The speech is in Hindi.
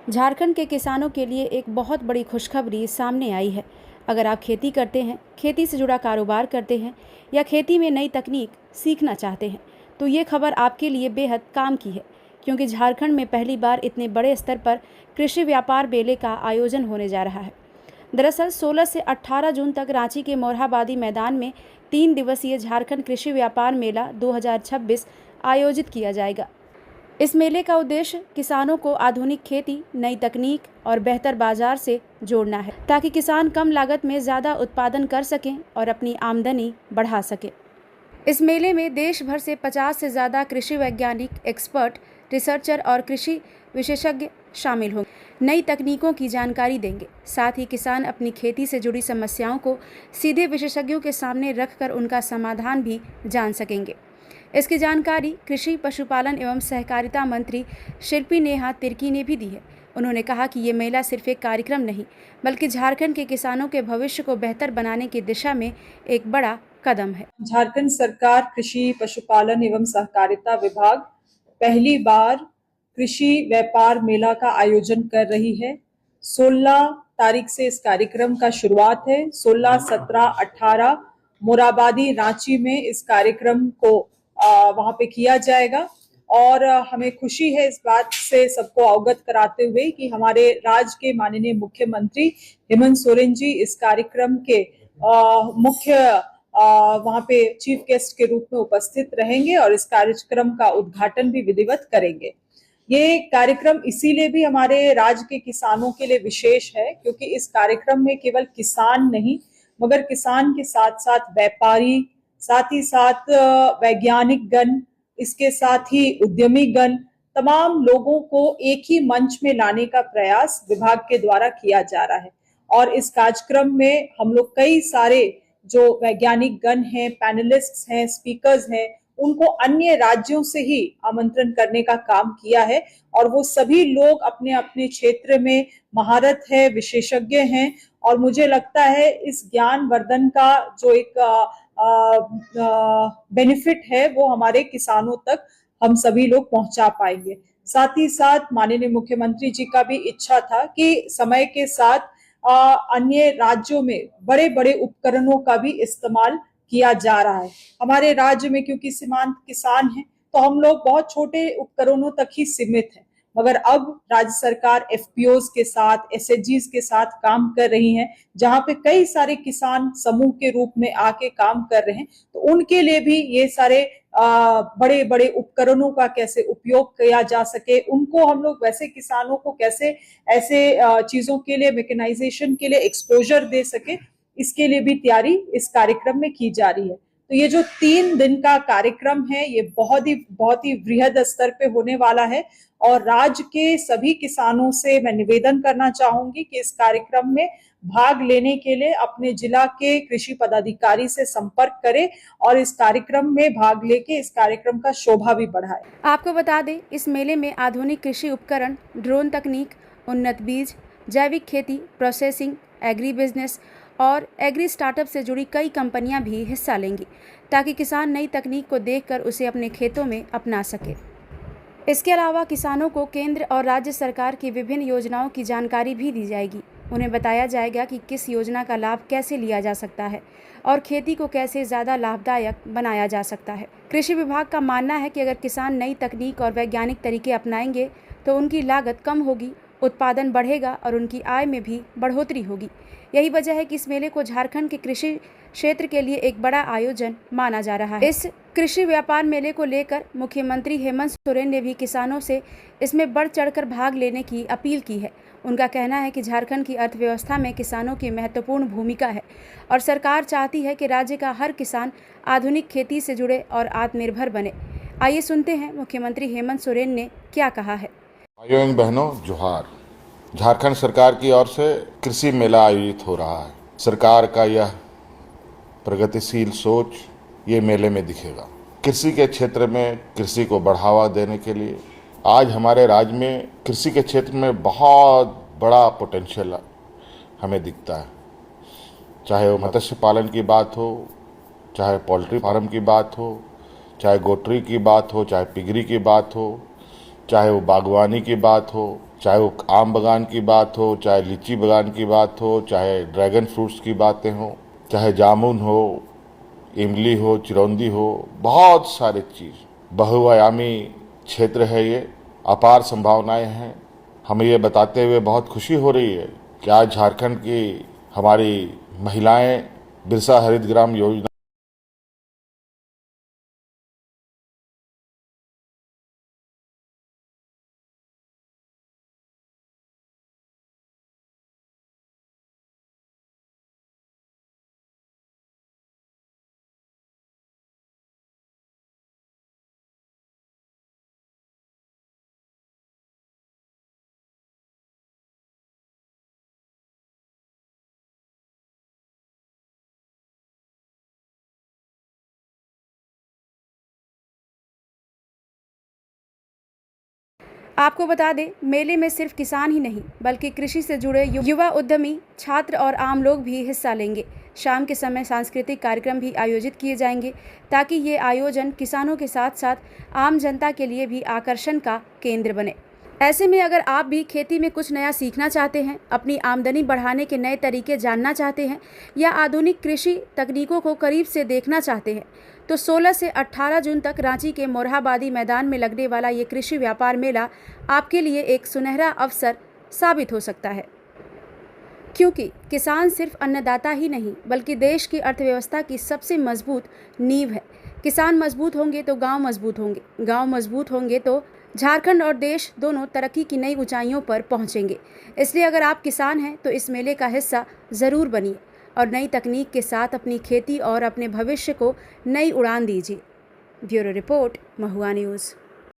झारखंड के किसानों के लिए एक बहुत बड़ी खुशखबरी सामने आई है। अगर आप खेती करते हैं, खेती से जुड़ा कारोबार करते हैं या खेती में नई तकनीक सीखना चाहते हैं, तो ये खबर आपके लिए बेहद काम की है, क्योंकि झारखंड में पहली बार इतने बड़े स्तर पर कृषि व्यापार मेले का आयोजन होने जा रहा है। दरअसल 16 से 18 जून तक रांची के मोरहाबादी मैदान में 3 दिवसीय झारखंड कृषि व्यापार मेला 2026 आयोजित किया जाएगा। इस मेले का उद्देश्य किसानों को आधुनिक खेती, नई तकनीक और बेहतर बाजार से जोड़ना है, ताकि किसान कम लागत में ज़्यादा उत्पादन कर सकें और अपनी आमदनी बढ़ा सकें। इस मेले में देश भर से 50 से ज़्यादा कृषि वैज्ञानिक, एक्सपर्ट, रिसर्चर और कृषि विशेषज्ञ शामिल होंगे। नई तकनीकों की जानकारी देंगे। साथ ही किसान अपनी खेती से जुड़ी समस्याओं को सीधे विशेषज्ञों के सामने रखकर उनका समाधान भी जान सकेंगे। इसकी जानकारी कृषि, पशुपालन एवं सहकारिता मंत्री शिल्पी नेहा तिर्की ने भी दी है। उन्होंने कहा कि ये मेला सिर्फ एक कार्यक्रम नहीं, बल्कि झारखंड के किसानों के भविष्य को बेहतर बनाने की दिशा में एक बड़ा कदम है। झारखंड सरकार कृषि, पशुपालन एवं सहकारिता विभाग पहली बार कृषि व्यापार मेला का आयोजन कर रही है। 16 तारीख से इस कार्यक्रम का शुरुआत है। 16, 17, 18 मोरहाबादी, रांची में इस कार्यक्रम को वहां पे किया जाएगा। और हमें खुशी है इस बात से सबको अवगत कराते हुए कि हमारे राज्य के माननीय मुख्यमंत्री हेमंत सोरेन जी इस कार्यक्रम के मुख्य वहां पे चीफ गेस्ट के रूप में उपस्थित रहेंगे और इस कार्यक्रम का उद्घाटन भी विधिवत करेंगे। ये कार्यक्रम इसीलिए भी हमारे राज्य के किसानों के लिए विशेष है, क्योंकि इस कार्यक्रम में केवल किसान नहीं, मगर किसान के साथ साथ व्यापारी, साथ ही साथ वैज्ञानिक गण, इसके साथ ही उद्यमी गण, तमाम लोगों को एक ही मंच में लाने का प्रयास विभाग के द्वारा किया जा रहा है। और इस कार्यक्रम में हम लोग कई सारे जो वैज्ञानिक गण हैं, पैनलिस्ट्स हैं, स्पीकर्स हैं, उनको अन्य राज्यों से ही आमंत्रण करने का काम किया है। और वो सभी लोग अपने अपने क्षेत्र में महारत है, विशेषज्ञ हैं। और मुझे लगता है इस ज्ञान वर्धन का जो एक बेनिफिट है वो हमारे किसानों तक हम सभी लोग पहुंचा पाएंगे। साथ ही साथ माननीय मुख्यमंत्री जी का भी इच्छा था कि समय के साथ अन्य राज्यों में बड़े बड़े उपकरणों का भी इस्तेमाल किया जा रहा है। हमारे राज्य में क्योंकि सीमांत किसान हैं, तो हम लोग बहुत छोटे उपकरणों तक ही सीमित हैं, मगर अब राज्य सरकार एफपीओज के साथ, एसएचजीज के साथ काम कर रही है, जहां पे कई सारे किसान समूह के रूप में आके काम कर रहे हैं। तो उनके लिए भी ये सारे बड़े बड़े उपकरणों का कैसे उपयोग किया जा सके, उनको हम लोग वैसे किसानों को कैसे ऐसे चीजों के लिए, मैकेनाइजेशन के लिए एक्सपोजर दे सके, इसके लिए भी तैयारी इस कार्यक्रम में की जा रही है। तो ये जो 3 दिन का कार्यक्रम है, ये बहुत ही वृहद स्तर पे होने वाला है। और राज्य के सभी किसानों से मैं निवेदन करना चाहूंगी कि इस कार्यक्रम में भाग लेने के लिए अपने जिला के कृषि पदाधिकारी से संपर्क करें और इस कार्यक्रम में भाग लेके इस कार्यक्रम का शोभा भी बढ़ाए। आपको बता दें, इस मेले में आधुनिक कृषि उपकरण, ड्रोन तकनीक, उन्नत बीज, जैविक खेती, प्रोसेसिंग, एग्री बिजनेस और एग्री स्टार्टअप से जुड़ी कई कंपनियां भी हिस्सा लेंगी, ताकि किसान नई तकनीक को देखकर उसे अपने खेतों में अपना सके। इसके अलावा किसानों को केंद्र और राज्य सरकार की विभिन्न योजनाओं की जानकारी भी दी जाएगी। उन्हें बताया जाएगा कि किस योजना का लाभ कैसे लिया जा सकता है और खेती को कैसे ज़्यादा लाभदायक बनाया जा सकता है। कृषि विभाग का मानना है कि अगर किसान नई तकनीक और वैज्ञानिक तरीके अपनाएंगे तो उनकी लागत कम होगी, उत्पादन बढ़ेगा और उनकी आय में भी बढ़ोतरी होगी। यही वजह है कि इस मेले को झारखंड के कृषि क्षेत्र के लिए एक बड़ा आयोजन माना जा रहा है। इस कृषि व्यापार मेले को लेकर मुख्यमंत्री हेमंत सोरेन ने भी किसानों से इसमें बढ़ चढ़कर भाग लेने की अपील की है। उनका कहना है कि झारखंड की अर्थव्यवस्था में किसानों की महत्वपूर्ण भूमिका है और सरकार चाहती है कि राज्य का हर किसान आधुनिक खेती से जुड़े और आत्मनिर्भर बने। आइए सुनते हैं मुख्यमंत्री हेमंत सोरेन ने क्या कहा है। भाइयों एवं बहनों, जोहार। झारखंड सरकार की ओर से कृषि मेला आयोजित हो रहा है। सरकार का यह प्रगतिशील सोच ये मेले में दिखेगा। कृषि के क्षेत्र में कृषि को बढ़ावा देने के लिए आज हमारे राज्य में कृषि के क्षेत्र में बहुत बड़ा पोटेंशियल हमें दिखता है। चाहे वो मत्स्य पालन की बात हो, चाहे पोल्ट्री फार्म की बात हो, चाहे गोट्री की बात हो, चाहे पिगरी की बात हो, चाहे वो बागवानी की बात हो, चाहे वो आम बागान की बात हो, चाहे लीची बागान की बात हो, चाहे ड्रैगन फ्रूट्स की बातें हो, चाहे जामुन हो, इमली हो, चिरौंदी हो, बहुत सारे चीज़। बहुआयामी क्षेत्र है ये, अपार संभावनाएं हैं। हमें ये बताते हुए बहुत खुशी हो रही है कि आज झारखंड की हमारी महिलाएं बिरसा हरित ग्राम योजना आपको बता दें, मेले में सिर्फ किसान ही नहीं बल्कि कृषि से जुड़े युवा उद्यमी, छात्र और आम लोग भी हिस्सा लेंगे। शाम के समय सांस्कृतिक कार्यक्रम भी आयोजित किए जाएंगे ताकि ये आयोजन किसानों के साथ साथ आम जनता के लिए भी आकर्षण का केंद्र बने। ऐसे में अगर आप भी खेती में कुछ नया सीखना चाहते हैं, अपनी आमदनी बढ़ाने के नए तरीके जानना चाहते हैं या आधुनिक कृषि तकनीकों को करीब से देखना चाहते हैं, तो 16 से 18 जून तक रांची के मोरहाबादी मैदान में लगने वाला ये कृषि व्यापार मेला आपके लिए एक सुनहरा अवसर साबित हो सकता है। क्योंकि किसान सिर्फ अन्नदाता ही नहीं बल्कि देश की अर्थव्यवस्था की सबसे मजबूत नींव है। किसान मजबूत होंगे तो गांव मजबूत होंगे, गांव मजबूत होंगे तो झारखंड और देश दोनों तरक्की की नई ऊंचाइयों पर पहुंचेंगे। इसलिए अगर आप किसान हैं तो इस मेले का हिस्सा ज़रूर बनिए और नई तकनीक के साथ अपनी खेती और अपने भविष्य को नई उड़ान दीजिए। ब्यूरो रिपोर्ट, महुआ न्यूज़।